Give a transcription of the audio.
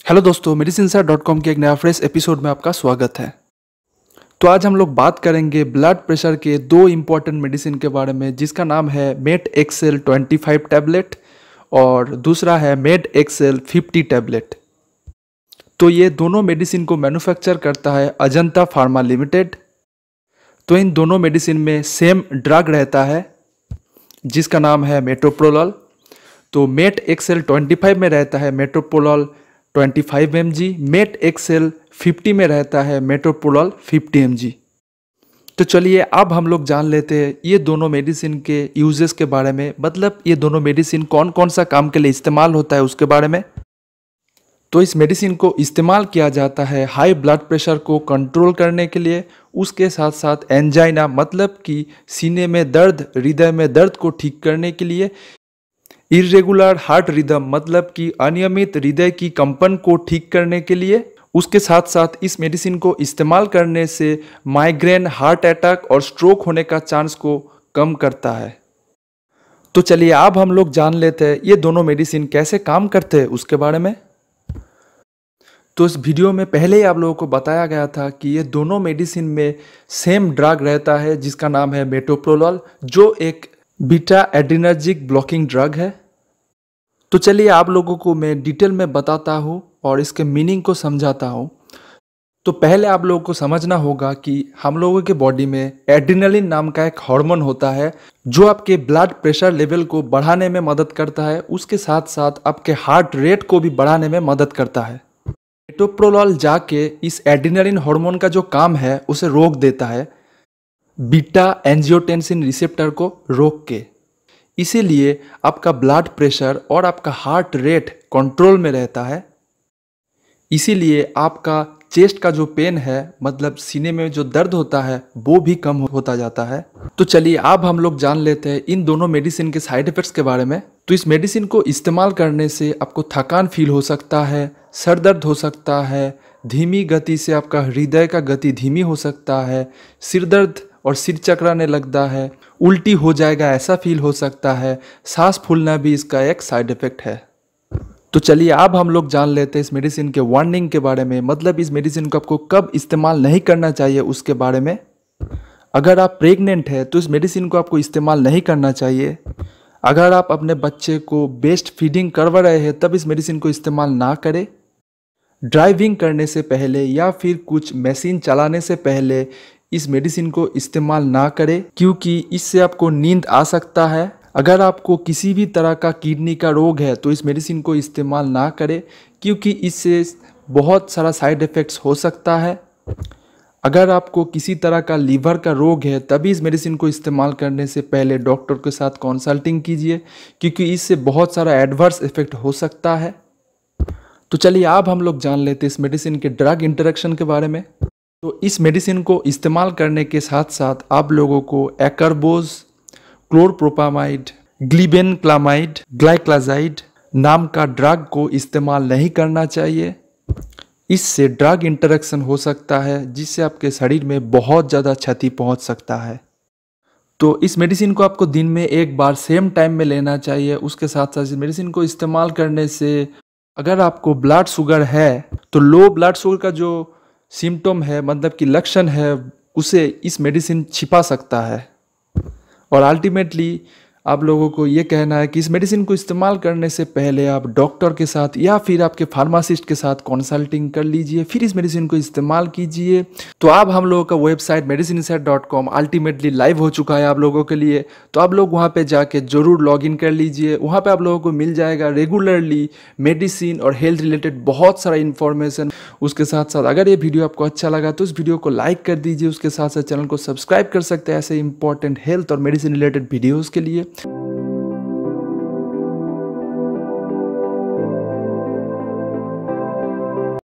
Hello दोस्तों, medicinsar.com के एक नया फ्रेश एपिसोड में आपका स्वागत है। तो आज हम लोग बात करेंगे ब्लड प्रेशर के दो इम्पॉर्टेंट मेडिसिन के बारे में, जिसका नाम है मेट एक्सेल 25 टैबलेट और दूसरा है मेट एक्सेल 50 टैबलेट। तो ये दोनों मेडिसिन को मैन्युफैक्चर करता है अजंता फार्मा लिमिटेड। तो इन दोनों मेडिसिन में सेम ड्रग रहता है जिसका नाम है मेटोप्रोलॉल। तो मेट एक्सेल 25 में रहता है मेटोप्रोलॉल 25 mg, मेट एक्सेल 50 में रहता है मेटोप्रोलॉल 50 mg। तो चलिए अब हम लोग जान लेते हैं ये दोनों मेडिसिन के यूजेस के बारे में, मतलब ये दोनों मेडिसिन कौन कौन सा काम के लिए इस्तेमाल होता है उसके बारे में। तो इस मेडिसिन को इस्तेमाल किया जाता है हाई ब्लड प्रेशर को कंट्रोल करने के लिए, उसके साथ साथ एंजाइना मतलब कि सीने में दर्द, हृदय में दर्द को ठीक करने के लिए, इरेगुलर हार्ट रिदम मतलब कि अनियमित हृदय की कंपन को ठीक करने के लिए, उसके साथ साथ इस मेडिसिन को इस्तेमाल करने से माइग्रेन, हार्ट अटैक और स्ट्रोक होने का चांस को कम करता है। तो चलिए अब हम लोग जान लेते हैं ये दोनों मेडिसिन कैसे काम करते हैं उसके बारे में। तो इस वीडियो में पहले ही आप लोगों को बताया गया था कि ये दोनों मेडिसिन में सेम ड्रग रहता है जिसका नाम है मेटोप्रोलॉल, जो एक बीटा एड्रेनर्जिक ब्लॉकिंग ड्रग है। तो चलिए आप लोगों को मैं डिटेल में बताता हूँ और इसके मीनिंग को समझाता हूँ। तो पहले आप लोगों को समझना होगा कि हम लोगों के बॉडी में एड्रेनलिन नाम का एक हार्मोन होता है जो आपके ब्लड प्रेशर लेवल को बढ़ाने में मदद करता है, उसके साथ साथ आपके हार्ट रेट को भी बढ़ाने में मदद करता है। मेटोप्रोलॉल जाके इस एड्रेनलिन हार्मोन का जो काम है उसे रोक देता है, बीटा एंजियोटेंसिन रिसेप्टर को रोक के। इसीलिए आपका ब्लड प्रेशर और आपका हार्ट रेट कंट्रोल में रहता है। इसीलिए आपका चेस्ट का जो पेन है, मतलब सीने में जो दर्द होता है, वो भी कम होता जाता है। तो चलिए अब हम लोग जान लेते हैं इन दोनों मेडिसिन के साइड इफेक्ट्स के बारे में। तो इस मेडिसिन को इस्तेमाल करने से आपको थकान फील हो सकता है, सर दर्द हो सकता है, धीमी गति से आपका हृदय का गति धीमी हो सकता है, सिर दर्द और सिर चकराने लगता है, उल्टी हो जाएगा ऐसा फील हो सकता है, सांस फूलना भी इसका एक साइड इफेक्ट है। तो चलिए अब हम लोग जान लेते हैं इस मेडिसिन के वार्निंग के बारे में, मतलब इस मेडिसिन को आपको कब इस्तेमाल नहीं करना चाहिए उसके बारे में। अगर आप प्रेग्नेंट है तो इस मेडिसिन को आपको इस्तेमाल नहीं करना चाहिए। अगर आप अपने बच्चे को बेस्ट फीडिंग करवा रहे हैं तब इस मेडिसिन को इस्तेमाल ना करें। ड्राइविंग करने से पहले या फिर कुछ मशीन चलाने से पहले इस मेडिसिन को इस्तेमाल ना करें, क्योंकि इससे आपको नींद आ सकता है। अगर आपको किसी भी तरह का किडनी का रोग है तो इस मेडिसिन को इस्तेमाल ना करें, क्योंकि इससे बहुत सारा साइड इफ़ेक्ट्स हो सकता है। अगर आपको किसी तरह का लीवर का रोग है तभी इस मेडिसिन को इस्तेमाल करने से पहले डॉक्टर के साथ कंसल्टिंग कीजिए, क्योंकि इससे बहुत सारा एडवर्स इफेक्ट हो सकता है। तो चलिए अब हम लोग जान लेते हैं इस मेडिसिन के ड्रग इंटरेक्शन के बारे में। तो इस मेडिसिन को इस्तेमाल करने के साथ साथ आप लोगों को एक्कारबोज, क्लोरप्रोपामाइड, ग्लिबेनक्लामाइड, ग्लाइक्लाजाइड नाम का ड्रग को इस्तेमाल नहीं करना चाहिए। इससे ड्रग इंटरेक्शन हो सकता है जिससे आपके शरीर में बहुत ज़्यादा क्षति पहुंच सकता है। तो इस मेडिसिन को आपको दिन में एक बार सेम टाइम में लेना चाहिए। उसके साथ साथ इस मेडिसिन को इस्तेमाल करने से अगर आपको ब्लड शुगर है तो लो ब्लड शुगर का जो सिम्टम है, मतलब कि लक्षण है, उसे इस मेडिसिन छिपा सकता है। और अल्टीमेटली आप लोगों को ये कहना है कि इस मेडिसिन को इस्तेमाल करने से पहले आप डॉक्टर के साथ या फिर आपके फार्मासिस्ट के साथ कंसल्टिंग कर लीजिए, फिर इस मेडिसिन को इस्तेमाल कीजिए। तो अब हम लोगों का वेबसाइट medicinsar.com अल्टीमेटली लाइव हो चुका है आप लोगों के लिए। तो आप लोग वहाँ पे जाके ज़रूर लॉगिन कर लीजिए। वहाँ पे आप लोगों को मिल जाएगा रेगुलरली मेडिसिन और हेल्थ रिलेटेड बहुत सारा इन्फॉर्मेशन। उसके साथ साथ अगर ये वीडियो आपको अच्छा लगा तो इस वीडियो को लाइक कर दीजिए। उसके साथ साथ चैनल को सब्सक्राइब कर सकते हैं ऐसे इंपॉर्टेंट हेल्थ और मेडिसिन रिलेटेड वीडियोज़ के लिए।